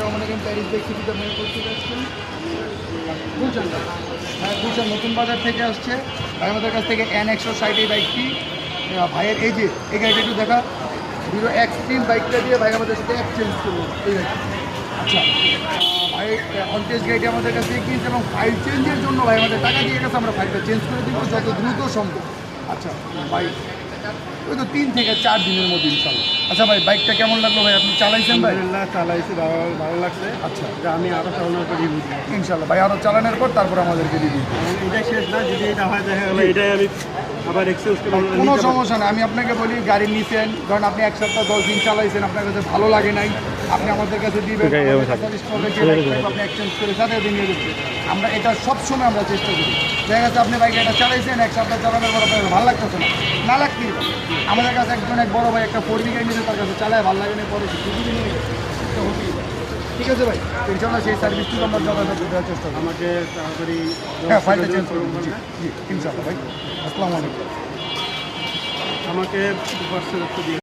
রহমানিগঞ্জ Paris bike সিটিতে আপনারা করতে যাচ্ছেন গুলশান। হ্যাঁ, গুলশান নতুন বাজার থেকে আসছে ভাই আমাদের কাছ থেকে N160 এই বাইকটি। ভাইয়ের এই যে এই গাড়িটা একটু দেখা, হিরো এক্সট্রিম বাইকটা দিয়ে ভাই আমাদের সাথে এক্সচেঞ্জ করবো এই বাইকটা। আচ্ছা, ভাই অনটেস্ট গাড়িটি আমাদের কাছ থেকে কিনছে এবং ফাইল চেঞ্জের জন্য ভাই আমাদের টাকা দিয়ে গেছে, আমরা ফাইলটা চেঞ্জ করে দিব যত দ্রুত সম্ভব। আচ্ছা ভাই, ওই তো 3 থেকে 4 দিনের মধ্যে ইনশাল্লাহ। আচ্ছা ভাই, বাইকটা কেমন লাগলো ভাই? আপনি চালাইছেন ভাই? আলহামদুলিল্লাহ চালাইছি, ভালো লাগছে। আচ্ছা, যে আমি আরও চালানোর পর রিভিউ দিই। ইনশাল্লাহ ভাই, আরও চালানোর পর তারপর আমাদেরকে রিভিউ। এটাই শেষ না, যদি এটা হয় দেখা গেলো এটাই আমি আবার এক্সচেঞ্জ করে কোনো সমস্যা নেই। আমি আপনাকে বলি, গাড়ি নিছেন, ধরেন আপনি 1 সপ্তাহ 10 দিন চালাইছেন, আপনার কাছে ভালো লাগে নাই, আপনি আমাদের কাছে দিবেন, আপনি এক্সচেঞ্জ করে সাথে দিন নিয়ে দিচ্ছেন। আমরা এটা সবসময় আমরা চেষ্টা করি। দেখা গেছে আপনি বাইক এটা চালাইছেন, 1 সপ্তাহ চালানোর পর আপনার ভালো লাগতেছে না লাগতেই পারে। আমাদের কাছে এক বড় ভাই একটা 4 গাড়ি নিয়েছে, তার কাছে চালায় ভালো লাগে না, পরে ঠিক আছে ভাই, ইনশাল্লাহ সেই সার্ভিসটুকু আমরা যথাযথ দেওয়ার চেষ্টা করি। আমাকে তাড়াতাড়ি ফাইলটা চেঞ্জ করুন। জি ইনশাল্লাহ ভাই, আসসালামু আলাইকুম। আমাকে 2% দিয়ে